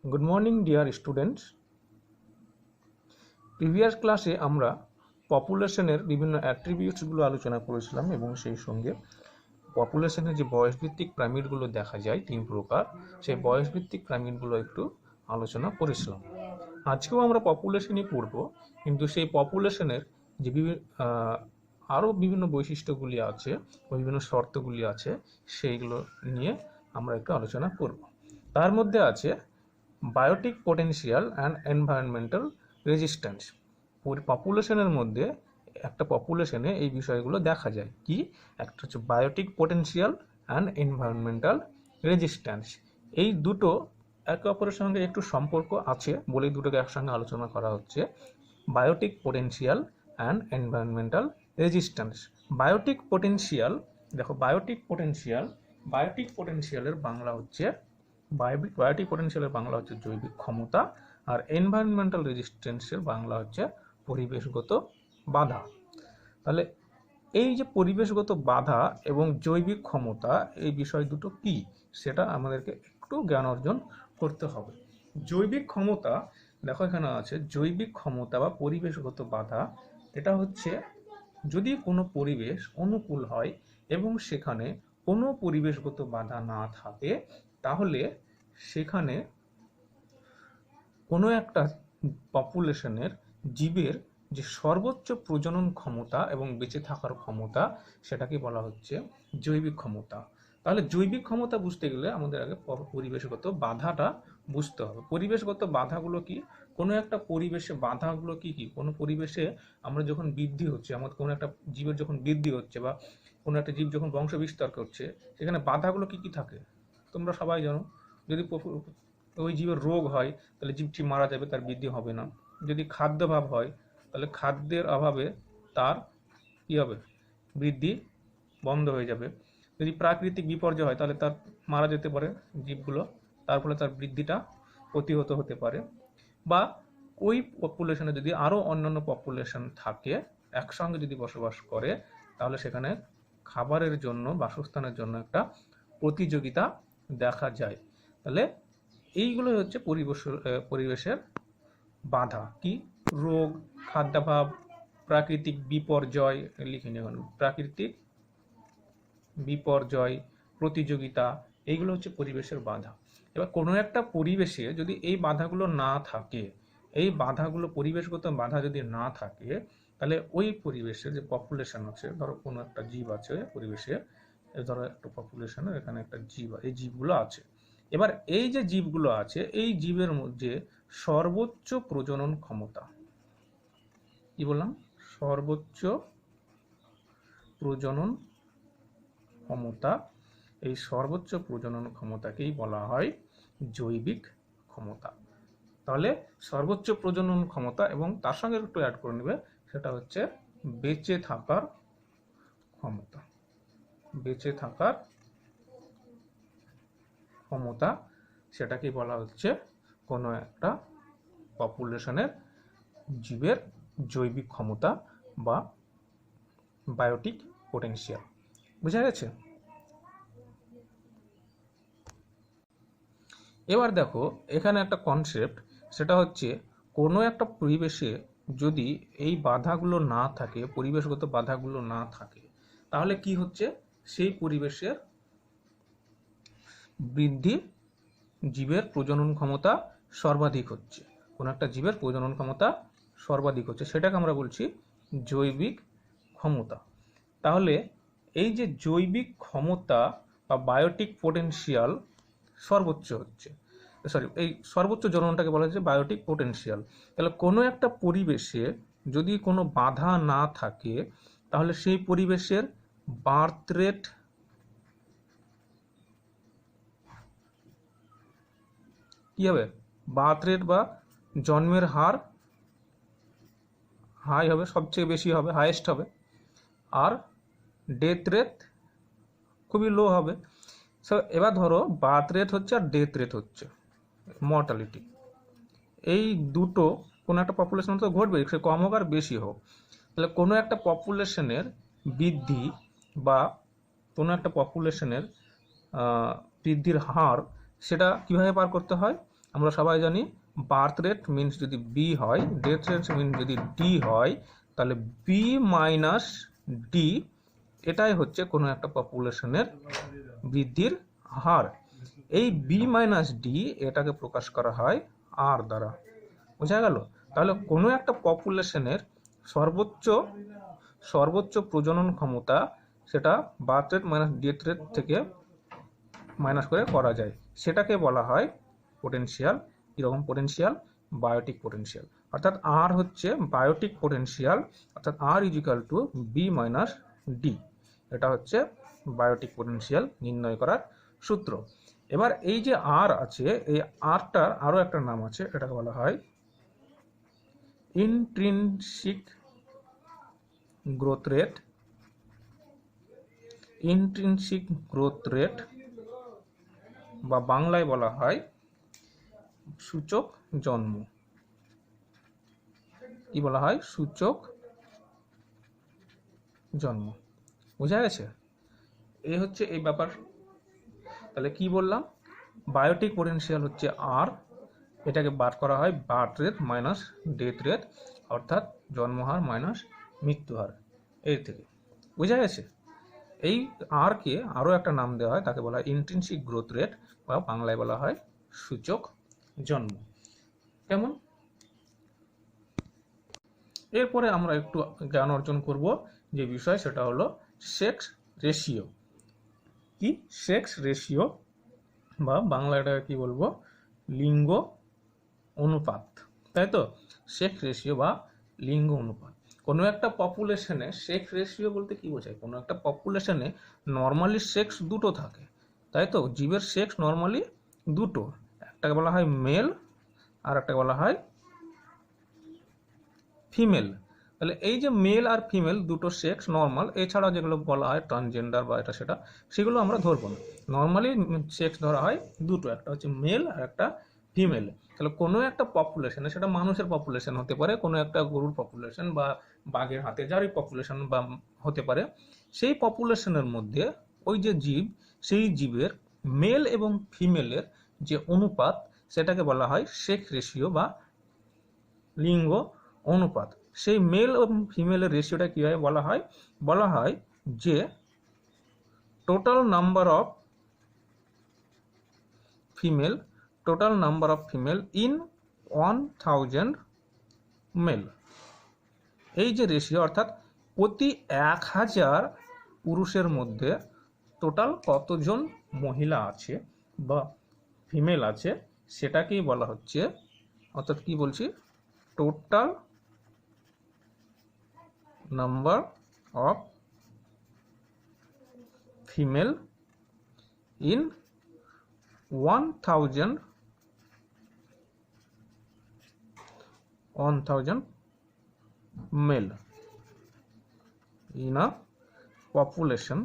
Good morning dear students. Previous ক্লাসে আমরা পপুলেশনের বিভিন্ন অ্যাট্রিবিউটসগুলো আলোচনা করেছিলাম এবং সেই সঙ্গে পপুলেশনের যে বয়সভিত্তিক প্রাইমেটগুলো দেখা যায় তিন প্রকার, সেই বয়সভিত্তিক প্রাইমেটগুলো একটু আলোচনা করেছিলাম। আজকেও আমরা পপুলেশনই পড়ব, কিন্তু সেই পপুলেশনের যে আরও বিভিন্ন বৈশিষ্ট্যগুলি আছে, বিভিন্ন শর্তগুলি আছে, সেইগুলো নিয়ে আমরা একটু আলোচনা করব। তার মধ্যে আছে biotic potential and environmental resistance. পপুলেশনের মধ্যে একটা পপুলেশনে এই বিষয়গুলো দেখা যায়। কি? একটা হচ্ছে biotic potential and environmental resistance. এই দুটো একে অপরের সঙ্গে একটু সম্পর্ক আছে বলে দুটোকে একসঙ্গে আলোচনা করা হচ্ছে। Biotic potential and environmental resistance. Biotic potential, দেখো বায়োটিক পোটেনশিয়ালের বাংলা হচ্ছে বায়োটিক পোটেনশিয়ালের বাংলা হচ্ছে জৈবিক ক্ষমতা, আর এনভায়রনমেন্টাল রেজিস্ট্যান্সের বাংলা হচ্ছে পরিবেশগত বাধা। তাহলে এই যে পরিবেশগত বাধা এবং জৈবিক ক্ষমতা, এই বিষয় দুটো কি সেটা আমাদেরকে একটু জ্ঞান অর্জন করতে হবে। জৈবিক ক্ষমতা, দেখো এখানে আছে জৈবিক ক্ষমতা বা পরিবেশগত বাধা। এটা হচ্ছে যদি কোনো পরিবেশ অনুকূল হয় এবং সেখানে কোনো পরিবেশগত বাধা না থাকে, তাহলে সেখানে কোনো একটা পপুলেশনের জীবের যে সর্বোচ্চ প্রজনন ক্ষমতা এবং বেঁচে থাকার ক্ষমতা, সেটাকে বলা হচ্ছে জৈবিক ক্ষমতা। তাহলে জৈবিক ক্ষমতা বুঝতে গেলে আমাদের আগে পরিবেশগত বাধাটা বুঝতে হবে। পরিবেশগত বাধাগুলো কি? কোনো একটা পরিবেশে বাধাগুলো কি কি? কোনো পরিবেশে আমরা যখন বৃদ্ধি হচ্ছে, আমাদের কোনো একটা জীবের যখন বৃদ্ধি হচ্ছে বা কোনো একটা জীব যখন বংশ বিস্তার করছে, সেখানে বাধাগুলো কি কি থাকে তোমরা সবাই জানো। যদি ওই জীবের রোগ হয় তাহলে জীবটি মারা যাবে, তার বৃদ্ধি হবে না। যদি খাদ্যাভাব হয় তাহলে খাদ্যের অভাবে তার কী হবে? বৃদ্ধি বন্ধ হয়ে যাবে। যদি প্রাকৃতিক বিপর্যয় হয় তাহলে তার মারা যেতে পারে জীবগুলো, তার ফলে তার বৃদ্ধিটা প্রতিহত হতে পারে। বা ওই পপুলেশনে যদি আরও অন্যান্য পপুলেশন থাকে, একসঙ্গে যদি বসবাস করে, তাহলে সেখানে খাবারের জন্য, বাসস্থানের জন্য একটা প্রতিযোগিতা দেখা যায়। তাহলে এইগুলোই হচ্ছে পরিবেশের বাধা। কি? রোগ, খাদ্যাভাব, প্রাকৃতিক বিপর্যয়, লিখে নেবেন, প্রাকৃতিক বিপর্যয়, প্রতিযোগিতা, এইগুলো হচ্ছে পরিবেশের বাধা। এবার কোনো একটা পরিবেশে যদি এই বাধাগুলো না থাকে, এই বাধাগুলো, পরিবেশগত বাধা যদি না থাকে, তাহলে ওই পরিবেশের যে পপুলেশন আছে, ধরো কোনো একটা জীব আছে পরিবেশে, ধরো একটা পপুলেশনের এখানে একটা জীব, এই জীবগুলো আছে। এবার এই যে জীবগুলো আছে, এই জীবের মধ্যে সর্বোচ্চ প্রজনন ক্ষমতা, কি বললাম? সর্বোচ্চ প্রজনন ক্ষমতা। এই সর্বোচ্চ প্রজনন ক্ষমতাকেই বলা হয় জৈবিক ক্ষমতা। তাহলে সর্বোচ্চ প্রজনন ক্ষমতা এবং তার সঙ্গে একটু অ্যাড করে নেবে, সেটা হচ্ছে বেঁচে থাকার ক্ষমতা। বেঁচে থাকার ক্ষমতা, সেটাকে বলা হচ্ছে কোনো একটা পপুলেশনের জীবের জৈবিক ক্ষমতা বা বায়োটিক পোটেনশিয়াল। বুঝা গেছে? এবার দেখো এখানে একটা কনসেপ্ট, সেটা হচ্ছে কোনো একটা পরিবেশে যদি এই বাধাগুলো না থাকে, পরিবেশগত বাধাগুলো না থাকে, তাহলে কি হচ্ছে? সেই পরিবেশের বৃদ্ধি, জীবের প্রজনন ক্ষমতা সর্বাধিক হচ্ছে। কোনো একটা জীবের প্রজনন ক্ষমতা সর্বাধিক হচ্ছে, সেটাকে আমরা বলছি জৈবিক ক্ষমতা। তাহলে এই যে জৈবিক ক্ষমতা বা বায়োটিক পোটেনশিয়াল সর্বোচ্চ হচ্ছে, এই সর্বোচ্চ জননটাকে বলা হচ্ছে বায়োটিক পোটেনশিয়াল। তাহলে কোনো একটা পরিবেশে যদি কোনো বাধা না থাকে, তাহলে সেই পরিবেশের বার্থ রেট কি হবে? বার্থ রেট বা জন্মের হার হাই হবে, সবচেয়ে বেশি হবে, হাইয়েস্ট হবে। আর ডেথ রেট খুবই লো হবে। এবার ধরো বার্থ রেট হচ্ছে আর ডেথ রেট হচ্ছে, মর্টালিটি, এই দুটো কোনো একটা পপুলেশন তো ঘটবে, সে কম হোক আর বেশি হোক। তাহলে কোনো একটা পপুলেশনের বৃদ্ধি বা কোনো একটা পপুলেশনের বৃদ্ধির হার, সেটা কিভাবে পার করতে হয়? আমরা সবাই জানি বার্থ রেট মিনস যদি বি হয়, ডেথ রেট মিনস যদি ডি হয়, তাহলে বি মাইনাস ডি এটাই হচ্ছে কোনো একটা পপুলেশনের বৃদ্ধির হার। এই বি মাইনাস ডি এটাকে প্রকাশ করা হয় আর দ্বারা। বোঝা গেল? তাহলে কোনো একটা পপুলেশনের সর্বোচ্চ প্রজনন ক্ষমতা সেটা birth rate minus death rate থেকে মাইনাস করে করা যায়, সেটাকে বলা হয় পোটেনশিয়াল। কীরকম পোটেনশিয়াল? Biotique potential. অর্থাৎ আর হচ্ছে বায়োটিক পোটেনশিয়াল, অর্থাৎ r is equal to b minus d. এটা হচ্ছে বায়োটিক পোটেনশিয়াল নির্ণয় করার সূত্র। এবার এই যে আর আছে, এই আরটার আরও একটা নাম আছে, এটাকে বলা হয় intrinsic growth rate. Intrinsic growth rate বা বাংলায় বলা হয় সূচক জন্ম। কি বলা হয়? সূচক জন্ম। বোঝা গেছে? এই হচ্ছে এই ব্যাপার। তাহলে কি বললাম? বায়োটিক পোটেনশিয়াল হচ্ছে আর, এটাকে বার করা হয় birth rate minus death rate, অর্থাৎ জন্মহার মাইনাস মৃত্যুহার, এর থেকে। বোঝা গেছে? এই আর কে আরও একটা নাম দেওয়া হয়, তাকে বলা হয় ইন্ট্রিনসিক গ্রোথ রেট বা বাংলায় বলা হয় সূচক জন্ম। কেমন? এরপরে আমরা একটু জ্ঞান অর্জন করব যে বিষয়, সেটা হলো সেক্স রেশিও। কি? সেক্স রেশিও বা বাংলাটাকে কি বলবো? লিঙ্গ অনুপাত, তাই তো? সেক্স রেশিও বা লিঙ্গ অনুপাত। কোনো একটা পপুলেশনে সেক্স রেশিও বলতে কি বোঝায়? কোনো একটা পপুলেশনে নর্মালি সেক্স দুটো থাকে, তাই তো? জীবের সেক্স নর্মালি দুটো, একটাকে বলা হয় মেল আর একটাকে বলা হয় ফিমেল। তাহলে এই যে মেল আর ফিমেল দুটো সেক্স নর্মাল, এছাড়া যেগুলো বলা হয় ট্রান্সজেন্ডার বা এটা সেটা, সেগুলো আমরা ধরবো না। নর্মালি সেক্স ধরা হয় দুটো, একটা হচ্ছে মেল আর একটা ফিমেল। তাহলে কোনো একটা পপুলেশনে, সেটা মানুষের পপুলেশন হতে পারে, কোনো একটা গরুর পপুলেশন বা বাঘের হাতে যারই পপুলেশন বা হতে পারে, সেই পপুলেশনের মধ্যে ওই যে জীব, সেই জীবের মেল এবং ফিমেলের যে অনুপাত, সেটাকে বলা হয় সেক্স রেশিও বা লিঙ্গ অনুপাত। সেই মেল এবং ফিমেলের রেশিওটা কীভাবে বলা হয়? বলা হয় যে total number of female in 1000 male. এই যে রেশিও, অর্থাৎ প্রতি 1000 পুরুষের মধ্যে টোটাল কতজন মহিলা আছে বা ফিমেল আছে, সেটাকেই বলা হচ্ছে, অর্থাৎ কি বলছি, total number of female in 1000 mail in a population.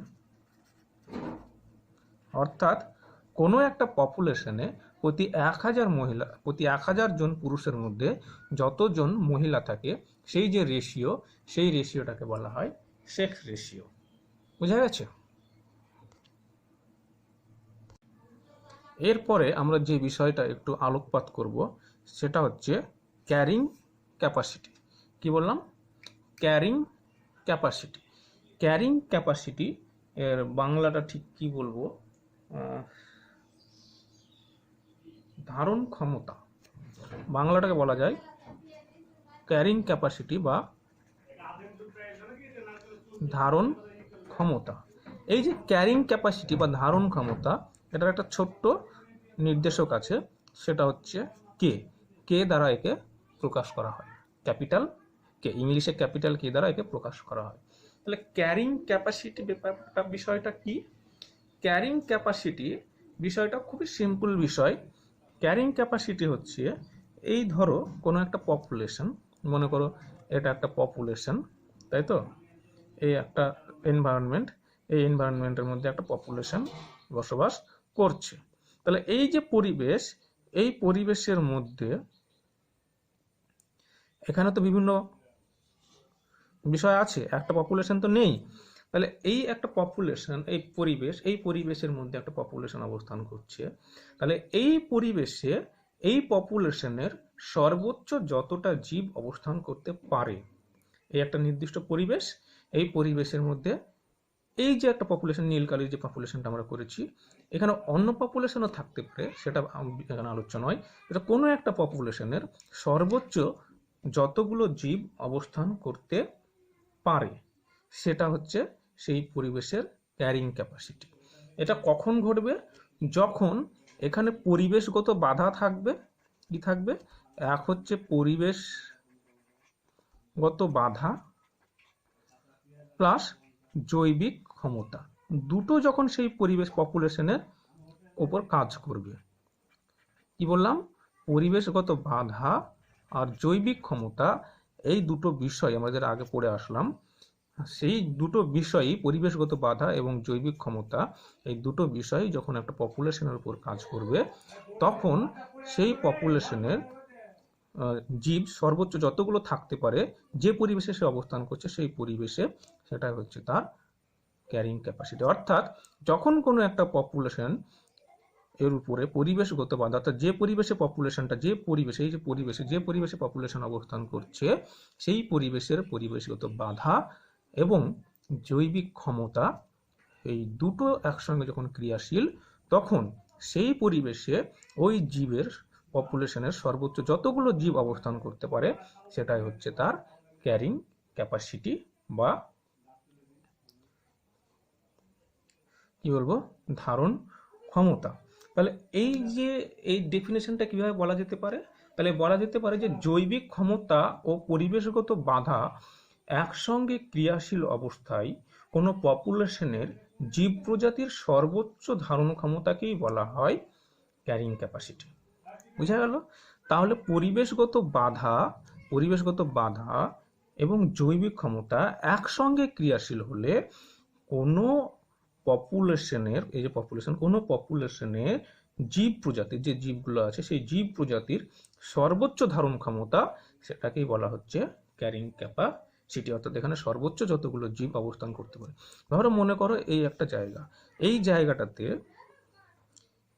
অর্থাৎ কোনো একটা পপুলেশনে প্রতি 1000 জন পুরুষের মধ্যে যতজন মহিলা থাকে, সেই যে রেশিও, সেই রেশিওটাকে বলা হয় সেক্স রেশিও। বুঝা গেছে? এরপরে আমরা যে বিষয়টা একটু আলোকপাত করব, সেটা হচ্ছে ক্যারিং ক্যাপাসিটি। কি বললাম? Carrying capacity. ক্যারিং ক্যাপাসিটি এর বাংলাটা ঠিক কি বলবো? ধারণ ক্ষমতা। বাংলাটাকে বলা যায় ক্যারিং ক্যাপাসিটি বা ধারণ ক্ষমতা। এই যে ক্যারিং ক্যাপাসিটি বা ধারণ ক্ষমতা, এটার একটা ছোট্ট নির্দেশক আছে, সেটা হচ্ছে কে। কে দ্বারা একে প্রকাশ করা হয়, ক্যাপিটাল কে, ইংলিশে ক্যাপিটাল কে দ্বারা একে প্রকাশ করা হয়। তাহলে ক্যারিং ক্যাপাসিটি বিষয়টা কি? ক্যারিং ক্যাপাসিটি বিষয়টা খুবই সিম্পল বিষয়। ক্যারিং ক্যাপাসিটি হচ্ছে, এই ধরো কোনো একটা পপুলেশন, মনে করো এটা একটা পপুলেশন, তাই তো? এই একটা এনভায়রনমেন্ট, এই এনভায়রনমেন্টের মধ্যে একটা পপুলেশন বসবাস করছে। তাহলে এই যে পরিবেশ, এই পরিবেশের মধ্যে এখানে তো বিভিন্ন বিষয় আছে, একটা পপুলেশন তো নেই। তাহলে এই একটা পপুলেশন, এই পরিবেশের মধ্যে একটা পপুলেশন অবস্থান করছে। তাহলে এই পরিবেশে এই পপুলেশনের সর্বোচ্চ যতটা জীব অবস্থান করতে পারে, এই একটা নির্দিষ্ট পরিবেশ, এই পরিবেশের মধ্যে এই যে একটা পপুলেশন, নীলকালির যে পপুলেশনটা আমরা করেছি, এখানে অন্য পপুলেশনও থাকতে পারে, সেটা এখানে আলোচ্য নয়। এটা কোনো একটা পপুলেশনের সর্বোচ্চ যতগুলো জীব অবস্থান করতে পারে সেটা হচ্ছে সেই পরিবেশের ক্যারিং ক্যাপাসিটি। এটা কখন ঘটবে? যখন এখানে পরিবেশগত বাধা থাকবে। কি থাকবে? এক হচ্ছে পরিবেশগত বাধা প্লাস জৈবিক ক্ষমতা, দুটো যখন সেই পরিবেশ পপুলেশনের উপর কাজ করবে। কি বললাম? পরিবেশগত বাধা আর জৈবিক ক্ষমতা, এই দুটো বিষয় আমাদের আগে পড়ে আসলাম। সেই দুটো বিষয়ই, পরিবেশগত বাধা এবং জৈবিক ক্ষমতা, এই দুটো বিষয় যখন একটা পপুলেশনের উপর কাজ করবে, তখন সেই পপুলেশনের জীব সর্বোচ্চ যতগুলো থাকতে পারে, যে পরিবেশে সে অবস্থান করছে সেই পরিবেশে, সেটা হচ্ছে তার ক্যারিং ক্যাপাসিটি। অর্থাৎ যখন কোনো একটা পপুলেশন এর উপরে পরিবেশগত বাধা, অর্থাৎ যে পরিবেশে পপুলেশনটা, যে পরিবেশে, এই যে পরিবেশে, যে পরিবেশে পপুলেশন অবস্থান করছে, সেই পরিবেশের পরিবেশগত বাধা এবং জৈবিক ক্ষমতা, এই দুটো একসঙ্গে যখন ক্রিয়াশীল, তখন সেই পরিবেশে ওই জীবের পপুলেশনের সর্বোচ্চ যতগুলো জীব অবস্থান করতে পারে, সেটাই হচ্ছে তার ক্যারিং ক্যাপাসিটি বা কি বলবো, ধারণ ক্ষমতা। তাহলে এই যে এই ডেফিনেশনটা কিভাবে বলা যেতে পারে? তাহলে বলা যেতে পারে যে জৈবিক ক্ষমতা ও পরিবেশগত বাধা একসঙ্গে ক্রিয়াশীল অবস্থায় কোনো পপুলেশনের জীব প্রজাতির সর্বোচ্চ ধারণ ক্ষমতাকেই বলা হয় ক্যারিং ক্যাপাসিটি। বুঝা গেল? তাহলে পরিবেশগত বাধা এবং জৈবিক ক্ষমতা একসঙ্গে ক্রিয়াশীল হলে কোনো পপুলেশনের, এই যে পপুলেশন, কোনো পপুলেশনের জীব প্রজাতির, যে জীবগুলো আছে সেই জীব প্রজাতির সর্বোচ্চ ধারণ ক্ষমতা, সেটাকেই বলা হচ্ছে ক্যারিং ক্যাপাসিটি। অর্থাৎ এখানে সর্বোচ্চ যতগুলো জীব অবস্থান করতে পারে। ধরো মনে করো এই একটা জায়গা, এই জায়গাটাতে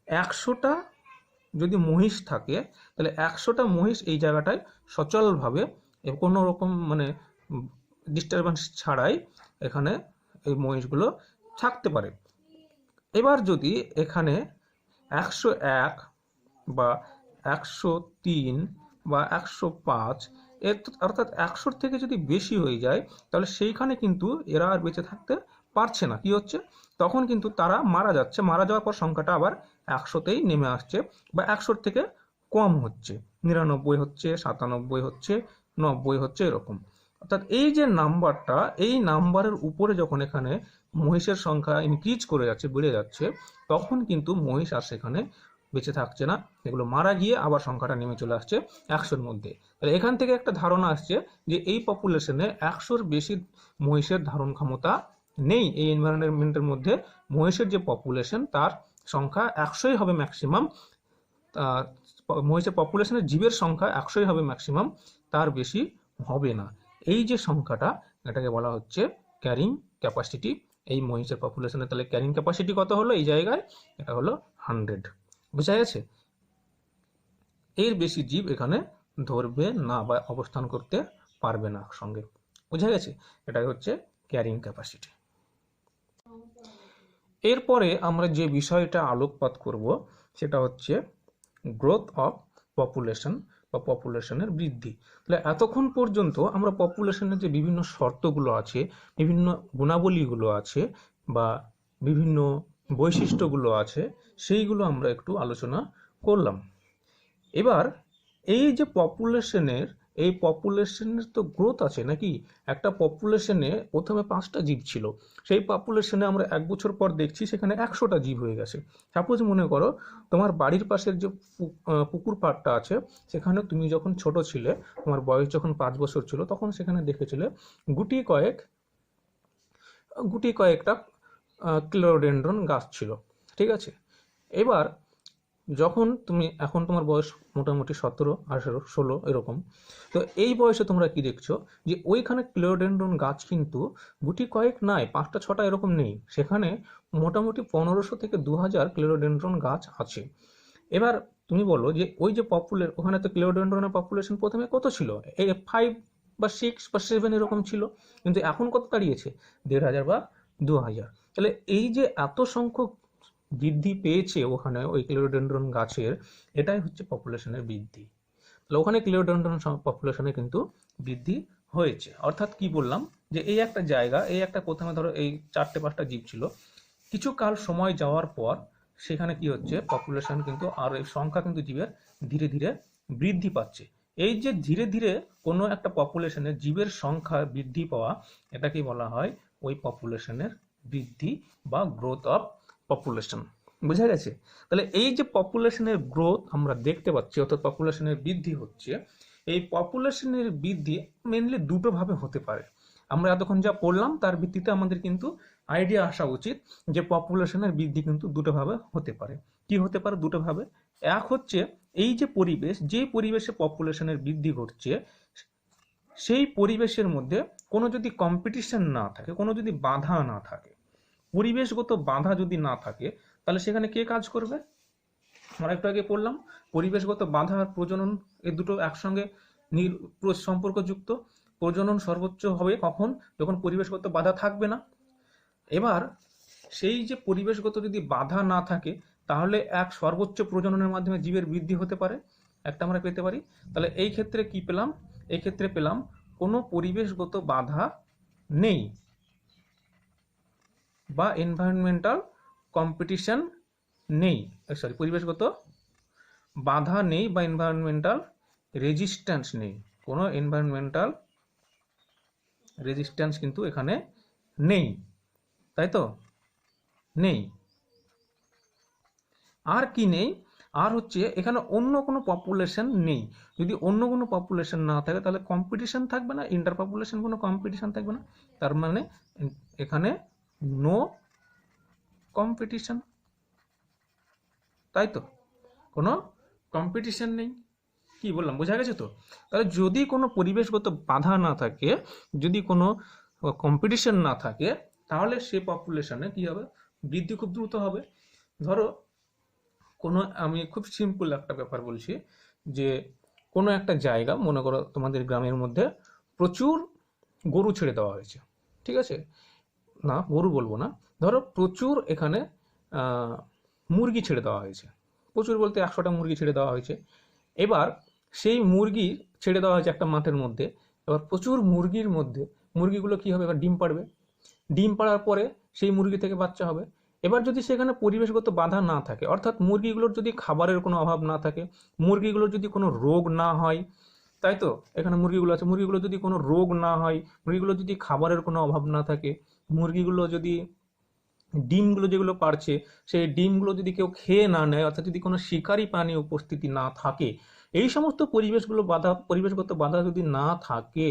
100টা যদি মহিষ থাকে, তাহলে 100টা মহিষ এই জায়গাটায় সচলভাবে কোনো রকম মানে ডিস্টারবেন্স ছাড়াই এখানে এই মহিষগুলো থাকতে পারে। এবার যদি এখানে 101 বা 103 বা 105, অর্থাৎ 100 থেকে যদি বেশি হয়ে যায়, তাহলে সেইখানে কিন্তু এরা আর বেঁচে থাকতে পারছে না। কি হচ্ছে? তখন কিন্তু তারা মারা যাচ্ছে। মারা যাওয়ার পর সংখ্যাটা আবার 100তেই নেমে আসছে, বা 100 থেকে কম হচ্ছে, 99 হচ্ছে, 97 হচ্ছে, 90 হচ্ছে, এরকম। অর্থাৎ এই যে নাম্বারটা, এই নাম্বারের উপরে যখন এখানে মহিষের সংখ্যা ইনক্রিজ করে যাচ্ছে, বেড়ে যাচ্ছে, তখন কিন্তু মহিষ আর সেখানে বেঁচে থাকছে না, এগুলো মারা গিয়ে আবার সংখ্যাটা নেমে চলে আসছে 100-র মধ্যে। তাহলে এখান থেকে একটা ধারণা আসছে যে এই পপুলেশনে 100-র বেশি মহিষের ধারণ ক্ষমতা নেই। এই এনভায়রনমেন্টের মধ্যে মহিষের যে পপুলেশন, তার সংখ্যা 100ই হবে ম্যাক্সিমাম। মহিষের পপুলেশনের জীবের সংখ্যা 100ই হবে ম্যাক্সিমাম, তার বেশি হবে না। এই যে সংখ্যাটা, এটাকে বলা হচ্ছে ক্যারিং ক্যাপাসিটি এই মহিষের পপুলেশনে। তাহলে ক্যারিং ক্যাপাসিটি কত হলো এই জায়গায়? এটা হলো 100। বুঝা গেছে? এর বেশি জীব এখানে ধরবে না বা অবস্থান করতে পারবে না সঙ্গে। বুঝা গেছে? এটাই হচ্ছে ক্যারিং ক্যাপাসিটি। এরপরে আমরা যে বিষয়টা আলোকপাত করব, সেটা হচ্ছে গ্রোথ অফ পপুলেশন বা পপুলেশনের বৃদ্ধি। তাহলে এতক্ষণ পর্যন্ত আমরা পপুলেশনের যে বিভিন্ন শর্তগুলো আছে, বিভিন্ন গুণাবলীগুলো আছে বা বিভিন্ন বৈশিষ্ট্যগুলো আছে, সেইগুলো আমরা একটু আলোচনা করলাম। এবার এই যে এই পপুলেশনের তো গ্রোথ আছে নাকি? একটা পপুলেশনে প্রথমে 5টা জীব ছিল, সেই পপুলেশনে আমরা 1 বছর পর দেখছি সেখানে 100টা জীব হয়ে গেছে। সাপোজ মনে করো তোমার বাড়ির পাশের যে পুকুর পাড়টা আছে, সেখানে তুমি যখন ছোট ছিলে, তোমার বয়স যখন 5 বছর ছিল, তখন সেখানে দেখেছিলে গুটি কয়েকটা ক্লোরোডেনড্রন গাছ ছিল। ঠিক আছে? এবার এখন তোমার বয়স মোটামুটি 17, 18, 16 এরকম। তো এই বয়সে তোমরা কি দেখছো যে ওইখানে ক্লোরোডেনড্রন গাছ কিন্তু গুটি কয়েক নাই, 5টা 6টা এরকম নেই, সেখানে মোটামুটি 1500 থেকে 2000 ক্লোরোডেনড্রন গাছ আছে। এবার তুমি বলো যে ওই যে ওখানে তো ক্লিওডেন্ড্রনের পপুলেশন প্রথমে কত ছিল, এই 5 বা 6 বা 7 এরকম ছিল, কিন্তু এখন কত দাঁড়িয়েছে, 1500 বা 2000। তাহলে এই যে এত সংখ্যক বৃদ্ধি পেয়েছে ওখানে ওই ক্লিওডেন্ড্রন গাছের, এটাই হচ্ছে পপুলেশনের বৃদ্ধি। তাহলে ওখানে ক্লিওডেন্ড্রন পপুলেশনে কিন্তু বৃদ্ধি হয়েছে। অর্থাৎ কি বললাম, যে এই একটা জায়গা, এই একটা প্রথমে ধরো এই 4-5টা জীব ছিল, কিছু কাল সময় যাওয়ার পর সেখানে কি হচ্ছে, পপুলেশন কিন্তু আর এই সংখ্যা কিন্তু জীবের ধীরে ধীরে বৃদ্ধি পাচ্ছে। এই যে ধীরে ধীরে কোনো একটা পপুলেশনের জীবের সংখ্যা বৃদ্ধি পাওয়া, এটাকেই বলা হয় ওই পপুলেশনের বৃদ্ধি বা গ্রোথ অফ পপুলেশন। বোঝা গেছে? তাহলে এই যে পপুলেশনের গ্রোথ আমরা দেখতে পাচ্ছি, অর্থাৎ পপুলেশনের বৃদ্ধি হচ্ছে, এই পপুলেশনের বৃদ্ধি মেনলি দুটো ভাবে হতে পারে। আমরা এতক্ষণ যা পড়লাম তার ভিত্তিতে আমাদের কিন্তু আইডিয়া আসা উচিত যে পপুলেশনের বৃদ্ধি কিন্তু দুটো ভাবে হতে পারে। কি হতে পারে দুটো ভাবে? এক হচ্ছে এই যে পরিবেশ, যে পরিবেশে পপুলেশনের বৃদ্ধি ঘটছে, সেই পরিবেশের মধ্যে কোনো যদি কম্পিটিশন না থাকে, কোনো যদি বাধা না থাকে, পরিবেশগত বাধা যদি না থাকে, তাহলে সেখানে কে কাজ করবে? আমরা একটু আগে পড়লাম পরিবেশগত বাধা আর প্রজনন, এই দুটো একসঙ্গে সম্পর্কযুক্ত। প্রজনন সর্বোচ্চ হবে কখন? যখন পরিবেশগত বাধা থাকবে না। এবার সেই যে পরিবেশগত যদি বাধা না থাকে, তাহলে এক সর্বোচ্চ প্রজননের মাধ্যমে জীবের বৃদ্ধি হতে পারে, একটা আমরা পেতে পারি। তাহলে এই ক্ষেত্রে কি পেলাম? এই ক্ষেত্রে পেলাম কোনো পরিবেশগত বাধা নেই বা এনভায়রনমেন্টাল কম্পিটিশন নেই, পরিবেশগত বাধা নেই বা এনভায়রনমেন্টাল রেজিস্ট্যান্স নেই, কোনো এনভায়রনমেন্টাল রেজিস্ট্যান্স কিন্তু এখানে নেই, তাই তো? নেই। আর কি নেই? আর হচ্ছে এখানে অন্য কোনো পপুলেশন নেই। যদি অন্য কোনো পপুলেশন না থাকে, তাহলে কম্পিটিশন থাকবে না, ইন্টার পপুলেশন কোনো কম্পিটিশন থাকবে না। তার মানে এখানে নো কম্পিটিশন, তাই তো? কোনো কম্পিটিশন নেই। কি বললাম, বোঝা গেছে তো? তাহলে যদি কোনো পরিবেশগত বাধা না থাকে, যদি কোনো কম্পিটিশন না থাকে, তাহলে সে পপুলেশনে কি হবে? বৃদ্ধি খুব দ্রুত হবে। ধরো কোনো, আমি খুব সিম্পল একটা ব্যাপার বলছি, যে কোনো একটা জায়গা মনে করো তোমাদের গ্রামের মধ্যে প্রচুর গরু ছেড়ে দেওয়া হয়েছে, ঠিক আছে? না, গরু বলবো না, ধরো প্রচুর এখানে মুরগি ছেড়ে দেওয়া হয়েছে। প্রচুর বলতে 100টা মুরগি ছেড়ে দেওয়া হয়েছে। এবার সেই মুরগি ছেড়ে দেওয়া হয়েছে একটা মাঠের মধ্যে। এবার প্রচুর মুরগির মধ্যে মুরগিগুলো কি হবে? এবার ডিম পাড়বে। ডিম পাড়ার পরে সেই মুরগি থেকে বাচ্চা হবে। এবার যদি সেখানে পরিবেশগত বাধা না থাকে, অর্থাৎ মুরগিগুলোর যদি খাবারের কোনো অভাব না থাকে, মুরগিগুলোর যদি কোনো রোগ না হয়, তাই তো? এখানে মুরগিগুলো আছে, মুরগিগুলো যদি কোনো রোগ না হয়, মুরগিগুলো যদি খাবারের কোনো অভাব না থাকে, মুরগিগুলো যদি ডিমগুলো যেগুলো পারছে সেই ডিমগুলো যদি কেউ খেয়ে না নেয়, অর্থাৎ যদি কোনো শিকারী প্রাণী উপস্থিতি না থাকে, এই সমস্ত পরিবেশগত বাধা যদি না থাকে,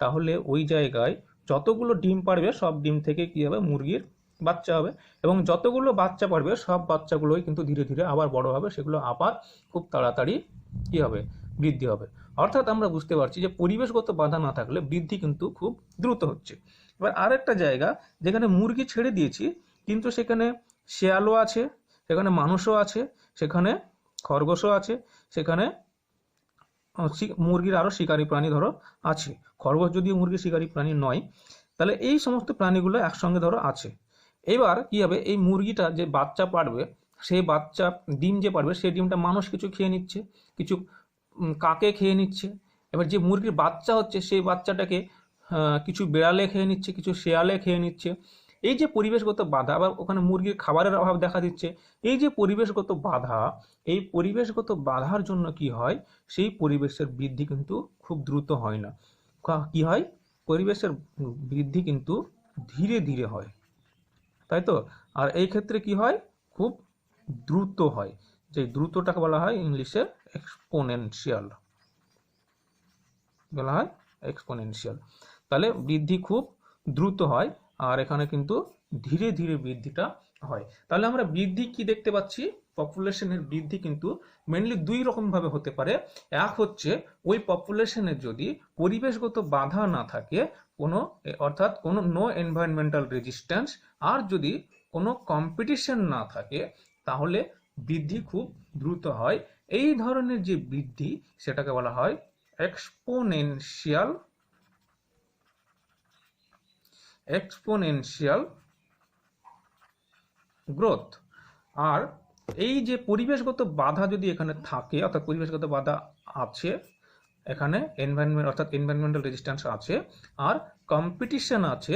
তাহলে ওই জায়গায় যতগুলো ডিম পারবে সব ডিম থেকে কি হবে? মুরগির বাচ্চা হবে। এবং যতগুলো বাচ্চা পারবে সব বাচ্চাগুলোই কিন্তু ধীরে ধীরে আবার বড় হবে, সেগুলো আবার খুব তাড়াতাড়ি কি হবে? বৃদ্ধি হবে। অর্থাৎ আমরা বুঝতে পারছি যে পরিবেশগত বাধা না থাকলে বৃদ্ধি কিন্তু খুব দ্রুত হচ্ছে। এবার আরেকটা জায়গা যেখানে মুরগি ছেড়ে দিয়েছি, কিন্তু সেখানে শেয়ালও আছে, সেখানে মানুষও আছে, সেখানে খরগোশও আছে, সেখানে মুরগির আরো শিকারী প্রাণী ধরো আছে। খরগোশ যদিও মুরগির শিকারী প্রাণী নয়, তাহলে এই সমস্ত প্রাণীগুলো একসঙ্গে ধরো আছে। এবার কি হবে? এই মুরগিটা যে বাচ্চা পারবে, সেই বাচ্চা ডিম যে পারবে, সেই ডিমটা মানুষ কিছু খেয়ে নিচ্ছে, কিছু কাকে খেয়ে নিচ্ছে। এবার যে মুরগির বাচ্চা হচ্ছে সেই বাচ্চাটাকে কিছু বেড়ালে খেয়ে নিচ্ছে, কিছু শেয়ালে খেয়ে নিচ্ছে। এই যে পরিবেশগত বাধা, আবার ওখানে মুরগির খাবারের অভাব দেখা দিচ্ছে। এই যে পরিবেশগত বাধা, এই পরিবেশগত বাধার জন্য কি হয়? সেই পরিবেশের বৃদ্ধি কিন্তু খুব দ্রুত হয় না। কি হয়? পরিবেশের বৃদ্ধি কিন্তু ধীরে ধীরে হয়, তাই তো? আর এই ক্ষেত্রে কি হয়? খুব দ্রুত হয়। যে দ্রুতটাকে বলা হয় ইংলিশে এক্সপোনেনশিয়াল, বলা হয় এক্সপোনেনশিয়াল। তাহলে বৃদ্ধি খুব দ্রুত হয়, আর এখানে কিন্তু ধীরে ধীরে বৃদ্ধিটা হয়। তাহলে আমরা বৃদ্ধি কি দেখতে পাচ্ছি? পপুলেশনের বৃদ্ধি কিন্তু মেনলি দুই রকম ভাবে হতে পারে। এক হচ্ছে ওই পপুলেশনের যদি পরিবেশগত বাধা না থাকে, কোনো, অর্থাৎ কোনো নো এনভায়রনমেন্টাল রেজিস্ট্যান্স, আর যদি কোনো কম্পিটিশন না থাকে, তাহলে বৃদ্ধি খুব দ্রুত হয়। এই ধরনের যে বৃদ্ধি সেটাকে বলা হয় এক্সপোনেনশিয়াল গ্রোথ। আর এই যে পরিবেশগত বাধা যদি এখানে থাকে, অর্থাৎ পরিবেশগত বাধা আছে এখানে, এনভায়রনমেন্ট অর্থাৎ এনভায়রনমেন্টাল রেজিস্ট্যান্স আছে, আর কম্পিটিশন আছে,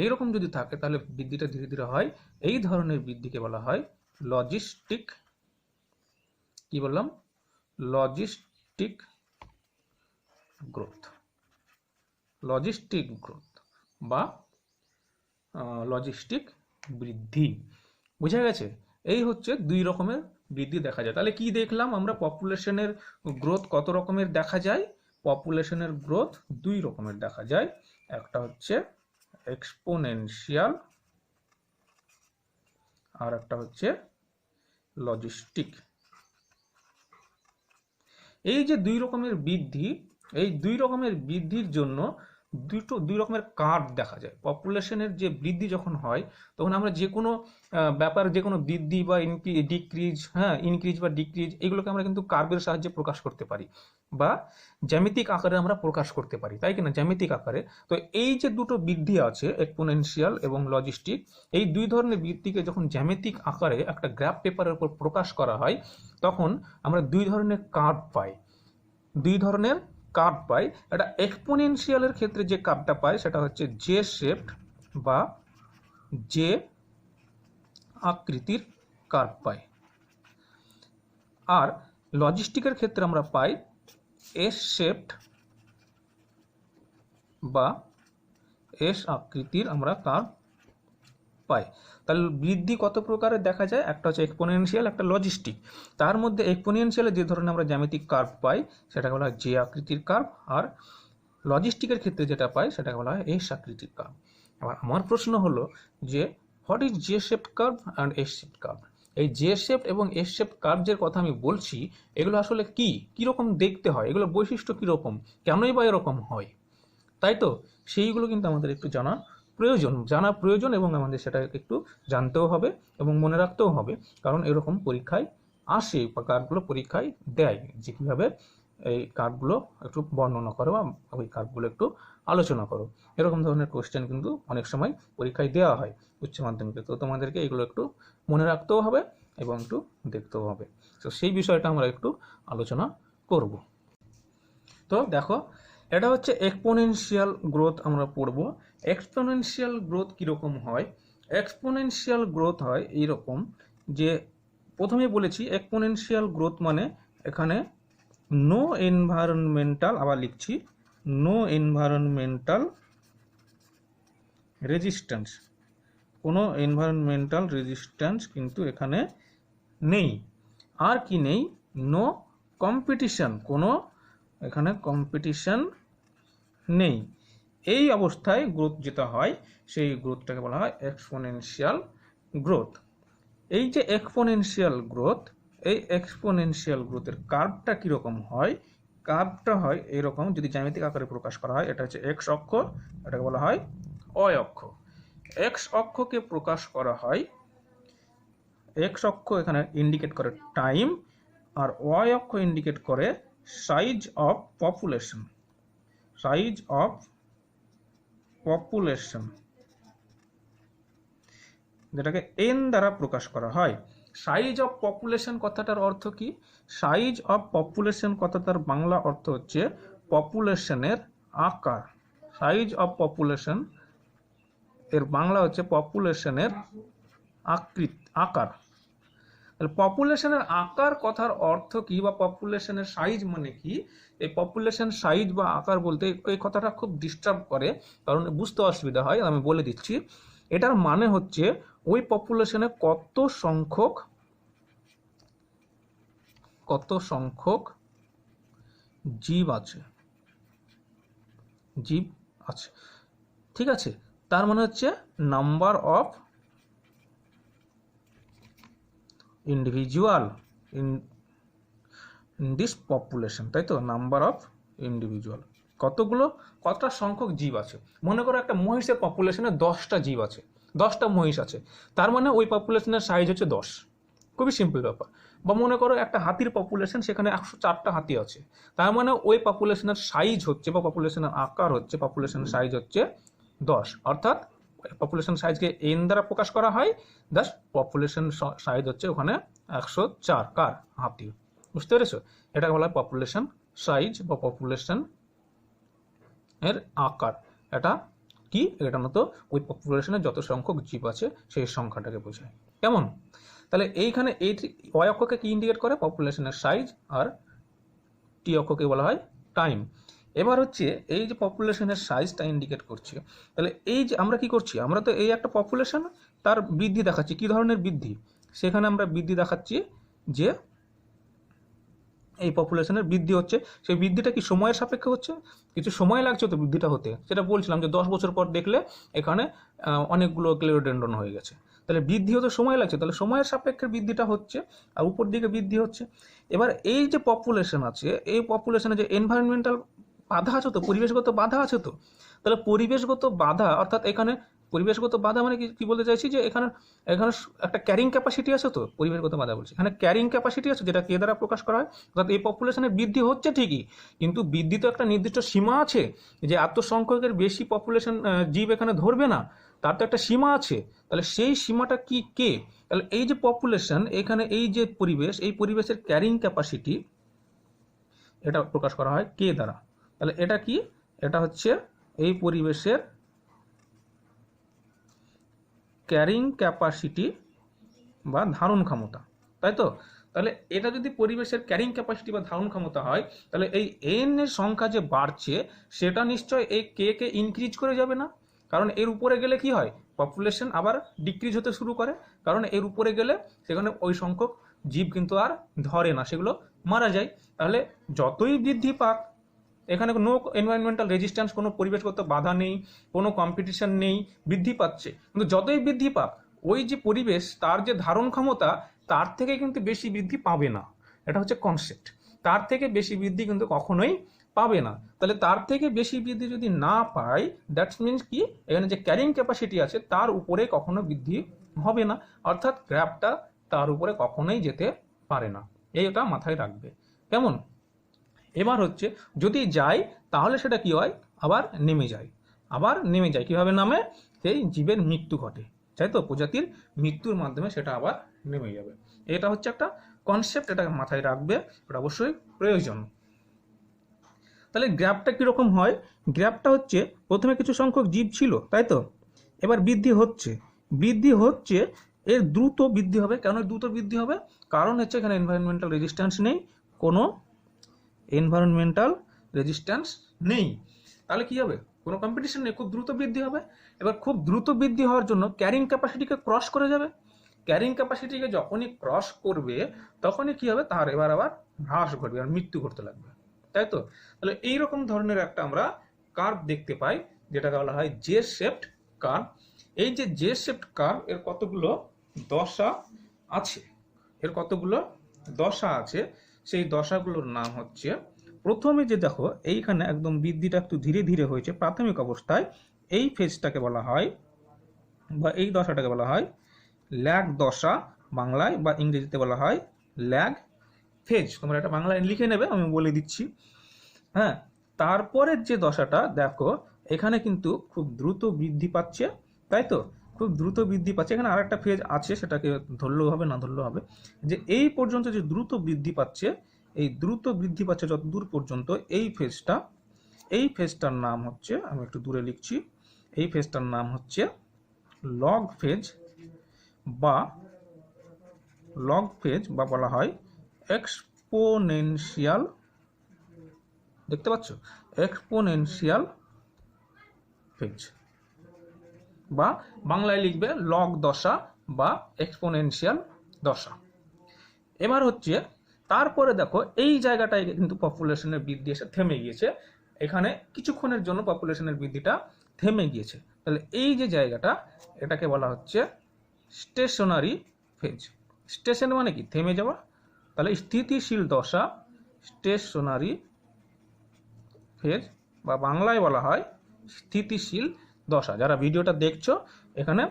এইরকম যদি থাকে তাহলে বৃদ্ধিটা ধীরে ধীরে হয়। এই ধরনের বৃদ্ধিকে বলা হয় লজিস্টিক, কি বললাম, লজিস্টিক গ্রোথ, লজিস্টিক গ্রোথ বা লজিস্টিক বৃদ্ধি। বুঝা গেছে? এই হচ্ছে দুই রকমের বৃদ্ধি দেখা যায়। তাহলে কি দেখলাম আমরা? পপুলেশনের গ্রোথ কত রকমের দেখা যায়? পপুলেশনের গ্রোথ দুই রকমের দেখা যায়। একটা হচ্ছে এক্সপোনেনশিয়াল, আর একটা হচ্ছে লজিস্টিক। এই যে দুই রকমের বৃদ্ধি, এই দুই রকমের বৃদ্ধির জন্য দুই রকমের কার্ভ দেখা যায়। পপুলেশনের যে বৃদ্ধি যখন হয় তখন আমরা যে কোনো ব্যাপার, যে কোনো বৃদ্ধি বা ডিক্রিজ, ইনক্রিজ বা ডিক্রিজ, এগুলোকে আমরা কিন্তু কার্ভের সাহায্যে প্রকাশ করতে পারি বা জ্যামিতিক আকারে আমরা প্রকাশ করতে পারি, তাই কিনা? জ্যামিতিক আকারে। তো এই যে দুটো বৃদ্ধি আছে, এক্সপোনেনশিয়াল এবং লজিস্টিক, এই দুই ধরনের বৃদ্ধিকে যখন জ্যামিতিক আকারে একটা গ্রাফ পেপারের উপর প্রকাশ করা হয় তখন আমরা দুই ধরনের কার্ভ পাই। দুই ধরনের কার্ভ পাই। এটা এক্সপোনেনশিয়ালের ক্ষেত্রে যে কার্ভটা পাই সেটা হচ্ছে জে শেপড বা জে আকৃতির কার্ভ পাই। আর লজিস্টিকের ক্ষেত্রে আমরা পাই এস শেপড বা এস আকৃতির আমরা কার্ভ পাই। তাহলে বৃদ্ধি কত প্রকারের দেখা যায়? একটা হচ্ছে এক্সপোনেনশিয়াল, একটা লজিস্টিক। তার মধ্যে এক্সপোনেনশিয়ালে যে ধরনের আমরা জ্যামিতিক কার্ভ পাই সেটাকে বলা হয় জে আকৃতির কার্ভ, আর লজিস্টিকের ক্ষেত্রে যেটা পাই সেটাকে বলা হয় এস আকৃতির কার্ভ। এবার আমার প্রশ্ন হলো যে what is J shaped curve and S shaped curve? এই জে শেপড এবং এস শেপড কার্ভের কথা আমি বলছি, এগুলো আসলে কি, কিরকম দেখতে হয়, এগুলো বৈশিষ্ট্য কিরকম, কেনই বা এরকম হয়, তাই তো? সেইগুলো কিন্তু আমাদের একটু জানা প্রয়োজন এবং আমাদের সেটাকে একটু জানতেও হবে এবং মনে রাখতেও হবে, কারণ এরকম পরীক্ষায় আসে বা কার্ভগুলো পরীক্ষায় দেয় যে কীভাবে এই কার্ভগুলো একটু বর্ণনা করো বা ওই কার্ভগুলো একটু আলোচনা করো। এরকম ধরনের কোশ্চেন কিন্তু অনেক সময় পরীক্ষায় দেওয়া হয় উচ্চ মাধ্যমিকে। তো তোমাদেরকে এগুলো একটু মনে রাখতেও হবে এবং একটু দেখতেও হবে। তো সেই বিষয়টা আমরা একটু আলোচনা করব। তো দেখো, এটা হচ্ছে এক্সপোনেনশিয়াল গ্রোথ আমরা পড়ব। এক্সপোনেনশিয়াল গ্রোথ কীরকম হয়? এক্সপোনেনশিয়াল গ্রোথ হয় এইরকম যে, প্রথমে বলেছি এক্সপোনেনশিয়াল গ্রোথ মানে এখানে নো এনভায়রনমেন্টাল, আবার লিখছি, নো এনভায়রনমেন্টাল রেজিস্ট্যান্স, কোনো এনভায়রনমেন্টাল রেজিস্ট্যান্স কিন্তু এখানে নেই। আর কি নেই? নো কম্পিটিশন, কোনো এখানে কম্পিটিশন নেই। এই অবস্থায় গ্রোথ যেটা হয় সেই গ্রোথটাকে বলা হয় এক্সপোনেনশিয়াল গ্রোথ। এই যে এক্সপোনেনশিয়াল গ্রোথ, এই এক্সপোনেনশিয়াল গ্রোথের কার্ভটা কীরকম হয়? কার্ভটা হয় এরকম, যদি জ্যামিতিক আকারে প্রকাশ করা হয়। এটা হচ্ছে এক্স অক্ষ, এটাকে বলা হয় ওয়াই অক্ষ। এক্স অক্ষকে প্রকাশ করা হয়, এক্স অক্ষ এখানে ইন্ডিকেট করে টাইম, আর ওয়াই অক্ষ ইন্ডিকেট করে size of population, size of population, যেটাকে এন দ্বারা প্রকাশ করা হয়। সাইজ অফ পপুলেশন কথাটার অর্থ কি? সাইজ অফ পপুলেশন কথাটার বাংলা অর্থ হচ্ছে পপুলেশনের আকার। সাইজ অফ পপুলেশন এর বাংলা হচ্ছে পপুলেশনের আকার। তাহলে পপুলেশনের আকার কথার অর্থ কি, বা পপুলেশনের সাইজ মানে কি? এই পপুলেশন সাইজ বা আকার বলতে এই কথাটা খুব ডিস্টার্ব করে, কারণ বুঝতে অসুবিধা হয়। আমি বলে দিচ্ছি, এটার মানে হচ্ছে ওই পপুলেশনে কত সংখ্যক জীব আছে, ঠিক আছে? তার মানে হচ্ছে number of individual in this population, তাই তো? নাম্বার অফ ইন্ডিভিজুয়াল, কতটা সংখ্যক জীব আছে। মনে করো একটা মহিষের পপুলেশনে 10টা জীব আছে, 10টা মহিষ আছে, তার মানে ওই পপুলেশনের সাইজ হচ্ছে 10। খুবই সিম্পল ব্যাপার। বা মনে করো একটা হাতির পপুলেশন, সেখানে 104টা হাতি আছে, তার মানে ওই পপুলেশনের সাইজ হচ্ছে বা পপুলেশনের আকার হচ্ছে, পপুলেশনের সাইজ হচ্ছে 10, অর্থাৎ পপুলেশন সাইজকে এন দ্বারা প্রকাশ করা হয়, দাস পপুলেশন সাইজ হচ্ছে ওখানে 104 কার হাতি। বুঝতে পেরেছো? এটা বলা হয় পপুলেশন সাইজ বা পপুলেশন এর আকার। এটা কি? এটা মতো ওই পপুলেশনে যত সংখ্যক জীব আছে সেই সংখ্যাটাকে বোঝায়। কেমন? তাহলে এইখানে এই ওয়াই অক্ষকে কি ইন্ডিকেট করে? পপুলেশনের সাইজ, আর টি অক্ষকে বলা হয় টাইম। এবার হচ্ছে এই যে পপুলেশনের সাইজটা ইন্ডিকেট করছে, তাহলে এই যে আমরা কি করছি, আমরা তো এই একটা পপুলেশন তার বৃদ্ধি দেখাচ্ছি। কি ধরনের বৃদ্ধি? সেখানে আমরা বৃদ্ধি দেখাচ্ছি যে এই পপুলেশনের বৃদ্ধি হচ্ছে, সেই বৃদ্ধিটা কি সময়ের সাপেক্ষে হচ্ছে? কিছু সময় লাগছে তো বৃদ্ধিটা হতে, সেটা বলছিলাম যে 10 বছর পর দেখলে এখানে অনেকগুলো ক্লেরোডেন্ড্রন হয়ে গেছে, তাহলে বৃদ্ধি হতে সময় লাগছে, তাহলে সময়ের সাপেক্ষে বৃদ্ধিটা হচ্ছে আর উপর দিকে বৃদ্ধি হচ্ছে। এবার এই যে পপুলেশন আছে, এই পপুলেশনে যে এনভায়রনমেন্টাল বাধা আছে তো, পরিবেশগত বাধা আছে তো, তাহলে পরিবেশগত বাধা অর্থাৎ এখানে পরিবেশগত বাধা মানে কি বলতে চাইছি যে এখানে এখানে একটা ক্যারিং ক্যাপাসিটি আছে তো, পরিবেশগত বাধা বলছি, এখানে ক্যারিং ক্যাপাসিটি আছে যেটা কে দ্বারা প্রকাশ করা হয়। অর্থাৎ এই পপুলেশনের বৃদ্ধি হচ্ছে ঠিকই, কিন্তু বৃদ্ধি তো একটা নির্দিষ্ট সীমা আছে, যে এত সংখ্যকের বেশি পপুলেশন জীব এখানে ধরবে না, তার তো একটা সীমা আছে। তাহলে সেই সীমাটা কি? কে? তাহলে এই যে পপুলেশন, এখানে এই যে পরিবেশ, এই পরিবেশের ক্যারিং ক্যাপাসিটি এটা প্রকাশ করা হয় কে দ্বারা। তাহলে এটা কি? এটা হচ্ছে এই পরিবেশের ক্যারিং ক্যাপাসিটি বা ধারণ ক্ষমতা, তাই তো? তাহলে এটা যদি পরিবেশের ক্যারিং ক্যাপাসিটি বা ধারণ ক্ষমতা হয়, তাহলে এই এন এর সংখ্যা যে বাড়ছে সেটা নিশ্চয় এই কে কে ইনক্রিজ করে যাবে না, কারণ এর উপরে গেলে কি হয়, পপুলেশন আবার ডিক্রিজ হতে শুরু করে, কারণ এর উপরে গেলে সেখানে ওই সংখ্যক জীব কিন্তু আর ধরে না, সেগুলো মারা যায়। তাহলে যতই বৃদ্ধি পাক, এখানে নো এনভায়রনমেন্টাল রেজিস্ট্যান্স, কোনো পরিবেশগত বাধা নেই, কোনো কম্পিটিশন নেই, বৃদ্ধি পাচ্ছে, কিন্তু যতই বৃদ্ধি পাক ওই যে পরিবেশ তার যে ধারণ ক্ষমতা তার থেকে কিন্তু বেশি বৃদ্ধি পাবে না। এটা হচ্ছে কনসেপ্ট, তার থেকে বেশি বৃদ্ধি কিন্তু কখনোই পাবে না। তাহলে তার থেকে বেশি বৃদ্ধি যদি না পায়, দ্যাটস মিনস কি, এখানে যে ক্যারিং ক্যাপাসিটি আছে তার উপরে কখনো বৃদ্ধি হবে না, অর্থাৎ গ্রাফটা তার উপরে কখনোই যেতে পারে না। এইটা মাথায় রাখবে। কেমন? এবার হচ্ছে যদি যায় তাহলে সেটা কি হয়, আবার নেমে যায়, আবার নেমে যায়। কিভাবে নামে? সেই জীবের মৃত্যু ঘটে, তাই তো, প্রজাতির মৃত্যুর মাধ্যমে সেটা আবার নেমে যাবে। এটা হচ্ছে একটা কনসেপ্ট, এটা মাথায় রাখবে, এটা অবশ্যই প্রয়োজন। তাহলে গ্রাফটা কিরকম হয়? গ্রাফটা হচ্ছে প্রথমে কিছু সংখ্যক জীব ছিল, তাই তো, এবার বৃদ্ধি হচ্ছে, বৃদ্ধি হচ্ছে, এর দ্রুত বৃদ্ধি হবে। কেন দ্রুত বৃদ্ধি হবে? কারণ হচ্ছে এখানে এনভায়রনমেন্টাল রেজিস্ট্যান্স নেই, কোনো এনভায়রনমেন্টাল রেজিস্ট্যান্স নেই, তাহলে কি হবে, কোনো কম্পিটিশন নেই, খুব দ্রুত বৃদ্ধি হবে। এবার খুব দ্রুত বৃদ্ধি হওয়ার জন্য ক্যারিং ক্যাপাসিটিকে ক্রস করে যাবে, ক্যারিং ক্যাপাসিটিকে যখনই ক্রস করবে তখনই কি হবে, তার এবার আবার হ্রাস ঘটবে আর মৃত্যু ঘটতে লাগবে, তাই তো। তাহলে এইরকম ধরনের একটা আমরা কার্ভ দেখতে পাই যেটাকে বলা হয় জে শেপড কার্ভ। এই যে জে শেপড কার্ভ, এর কতগুলো দশা আছে, এর কতগুলো দশা আছে, সেই দশাগুলোর নাম হচ্ছে, প্রথমে যে দেখো এইখানে একদম বৃদ্ধিটা একটু ধীরে ধীরে হয়েছে প্রাথমিক অবস্থায়, এই ফেজটাকে বলা হয় বা এই দশাটাকে বলা হয় ল্যাগ দশা বাংলায়, বা ইংরেজিতে বলা হয় ল্যাগ ফেজ। তোমরা এটা বাংলায় লিখে নেবে, আমি বলে দিচ্ছি। হ্যাঁ, তারপরের যে দশাটা দেখো, এখানে কিন্তু খুব দ্রুত বৃদ্ধি পাচ্ছে, তাই তো, খুব দ্রুত বৃদ্ধি পাচ্ছে। এখানে আর একটা ফেজ আছে, সেটাকে ধরলেও হবে না ধরলেও হবে, যে এই পর্যন্ত যে দ্রুত বৃদ্ধি পাচ্ছে, এই দ্রুত বৃদ্ধি পাচ্ছে যত দূর পর্যন্ত, এই ফেজটা, এই ফেজটার নাম হচ্ছে, আমি একটু দূরে লিখছি, এই ফেজটার নাম হচ্ছে লগ ফেজ বা বলা হয় এক্সপোনেনশিয়াল, দেখতে পাচ্ছ, এক্সপোনেনশিয়াল ফেজ, বা বাংলায় লিখবে লগ দশা বা এক্সপোনেনশিয়াল দশা। এবার হচ্ছে তারপরে দেখো এই জায়গাটায় কিন্তু পপুলেশনের বৃদ্ধি এসে থেমে গিয়েছে, এখানে কিছুক্ষণের জন্য পপুলেশনের বৃদ্ধিটা থেমে গিয়েছে। তাহলে এই যে জায়গাটা, এটাকে বলা হচ্ছে স্টেশনারি ফেজ। স্টেশন মানে কি? থেমে যাওয়া। তাহলে স্থিতিশীল দশা, স্টেশনারি ফেজ, বা বাংলায় বলা হয় স্থিতিশীল দশা। যারা ভিডিওটা দেখছো, এখানে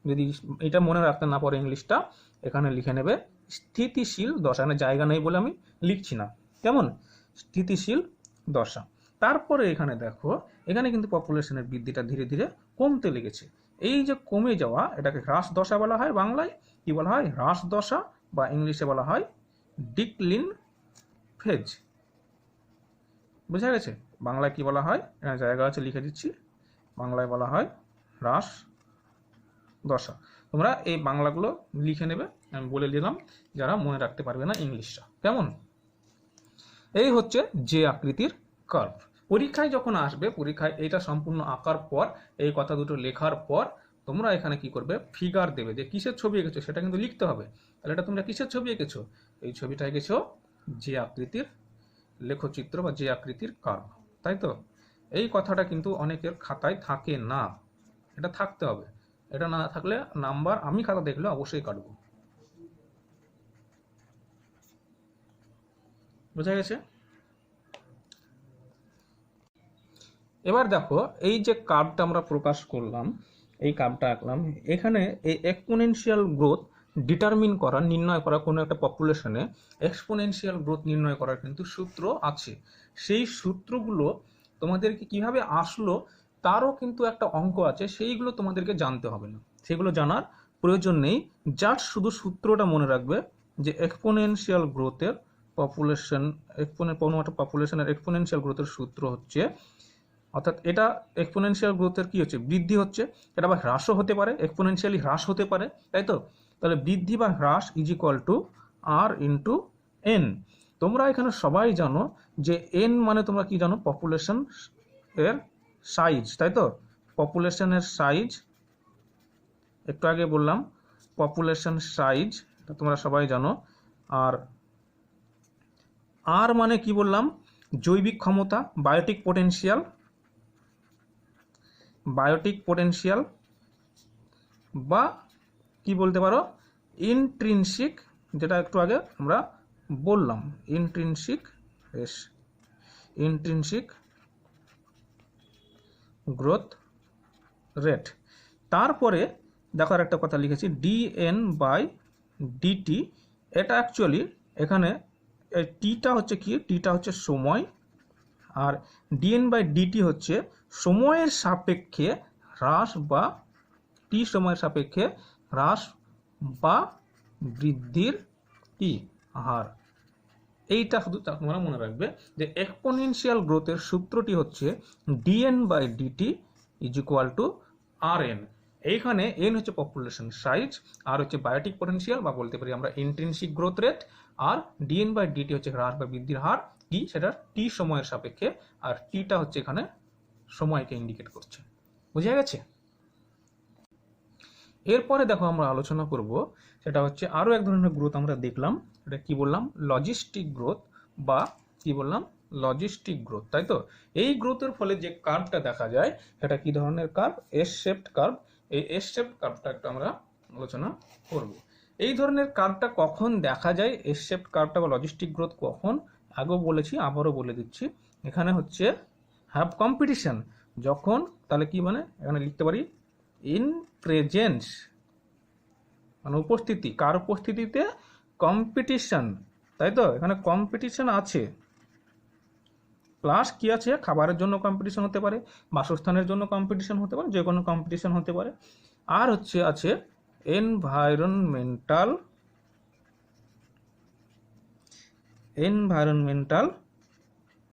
যদি এটা মনে রাখতে না পারো ইংলিশটা, এখানে লিখে নেবে স্থিতিশীল দশা, মানে জায়গা নেই বলে আমি লিখছি না, কেমন, স্থিতিশীল দশা। তারপরে এখানে দেখো, এখানে কিন্তু পপুলেশনের বৃদ্ধিটা ধীরে ধীরে কমতে লেগেছে। এই যে কমে যাওয়া, এটাকে হ্রাস দশা বলা হয়, বাংলায় কি বলা হয়, হ্রাস দশা, বা ইংলিশে বলা হয় ডিক্লিন ফেজ। বোঝা গেছে? বাংলায় কি বলা হয়, জায়গা আছে লিখে দিচ্ছি, বাংলায় বলা হয় হ্রাস দশা। তোমরা এই বাংলাগুলো লিখে নেবে, আমি বলে দিলাম, যারা মনে রাখতে পারবে না ইংলিশটা, কেমন। এই হচ্ছে যে আকৃতির কার্ভ। পরীক্ষায় যখন আসবে, পরীক্ষায় এটা সম্পূর্ণ আঁকার পর, এই কথা দুটো লেখার পর তোমরা এখানে কি করবে, ফিগার দেবে, যে কিসের ছবি এঁকেছো সেটা কিন্তু লিখতে হবে। তাহলে এটা তোমরা কিসের ছবি এঁকেছো, এই ছবিটা এঁকেছো যে আকৃতির লেখচিত্র বা যে আকৃতির কার্ভ, তাই তো। এই কথাটা কিন্তু অনেকের খাতায় থাকে না, এটা থাকতে হবে। এটা না থাকলে নাম্বার আমি খাতা দেখলে অবশ্যই কাটবো। বোঝা গেছে? এবার দেখো, এই যে কার্ভটা আমরা প্রকাশ করলাম, এই কার্ভটা আঁকলাম, এখানে এই এক্সপোনেনশিয়াল গ্রোথ ডিটারমিন করা, নির্ণয় করা, কোনো একটা পপুলেশনে এক্সপোনেনশিয়াল গ্রোথ নির্ণয় করার কিন্তু সূত্র আছে। সেই সূত্রগুলো তোমাদেরকে কিভাবে আসলো তারও কিন্তু একটা অঙ্ক আছে, সেইগুলো তোমাদেরকে জানতে হবে না, সেগুলো জানার প্রয়োজন নেই। জাস্ট শুধু সূত্রটা মনে রাখবে, যে এক্সপোনেনশিয়াল গ্রোথের পপুলেশনের এক্সপোনেনশিয়াল গ্রোথের সূত্র হচ্ছে, অর্থাৎ এটা এক্সপোনেনশিয়াল গ্রোথের কি হচ্ছে, বৃদ্ধি হচ্ছে, এটা আবার হ্রাসও হতে পারে, এক্সপোনেনশিয়ালি হ্রাস হতে পারে, তাই তো। তাহলে বৃদ্ধি বা হ্রাস is equal to R into N. তোমরা এখানে সবাই জানো যে এন মানে তোমরা কি জানো, পপুলেশন এর সাইজ, তাই তো। পপুলেশনের সাইজ, একটু আগে বললাম পপুলেশন সাইজ, এটা তোমরা সবাই জানো। আর আর মানে কি বললাম, জৈবিক ক্ষমতা, বায়োটিক পোটেনশিয়াল, বা কি বলতে পারো ইন্ট্রিনসিক, যেটা একটু আগে আমরা বললাম, ইন্ট্রিনসিক গ্রোথ রেট। তারপরে দেখো একটা কথা লিখেছি, ডিএন বাই ডিটি। এটা অ্যাকচুয়ালি এখানে টিটা হচ্ছে কি, টিটা হচ্ছে সময়, আর ডিএন বাই ডিটি হচ্ছে সময়ের সাপেক্ষে হ্রাস বা টি সময়ের সাপেক্ষে হ্রাস বা বৃদ্ধির কি হার। এইটা শুধু তোমরা মনে রাখবে, যে এক্সপোনেনশিয়াল গ্রোথের সূত্রটি হচ্ছে DN by DT is equal to r N. এইখানে এন হচ্ছে পপুলেশন সাইজ, আর হচ্ছে বায়োটিক পোটেনশিয়াল বা বলতে পারি আমরা ইন্ট্রিনসিক গ্রোথ রেট, আর ডিএন বাই ডিটি হচ্ছে হ্রাস বা বৃদ্ধির হার, কি সেটা টি সময়ের সাপেক্ষে, আর টিটা হচ্ছে এখানে সময়কে ইন্ডিকেট করছে। বুঝে গেছে? এরপরে দেখো আমরা আলোচনা করব, সেটা হচ্ছে আরো এক ধরনের গ্রোথ আমরা দেখলাম, এটা কি বললাম, লজিস্টিক গ্রোথ, বা কি বললাম, লজিস্টিক গ্রোথ, তাই তো। এই গ্রোথের ফলে যে কার্ভটা দেখা যায়, সেটা কি ধরনের কার্ভ, এস শেপড কার্ভ। এই এস শেপড কার্ভটা একটু আমরা আলোচনা করব। এই ধরনের কার্ভটা কখন দেখা যায়, এস শেপড কার্ভটা বা লজিস্টিক গ্রোথ কখন, আগেও বলেছি আবারও বলে দিচ্ছি। এখানে হচ্ছে হ্যাভ কম্পিটিশন, যখন, তাহলে কি মানে এখানে লিখতে পারি ইন প্রেজেন্স, মানে উপস্থিতি, কার উপস্থিতিতে কম্পিটিশন, তাই তো। এখানে কম্পিটিশন আছে, প্লাস কি আছে, খাবারের জন্য কম্পিটিশন হতে পারে, বাসস্থানের জন্য কম্পিটিশন হতে পারে, যে কোনো কম্পিটিশন হতে পারে। আর হচ্ছে আছে এনভায়রনমেন্টাল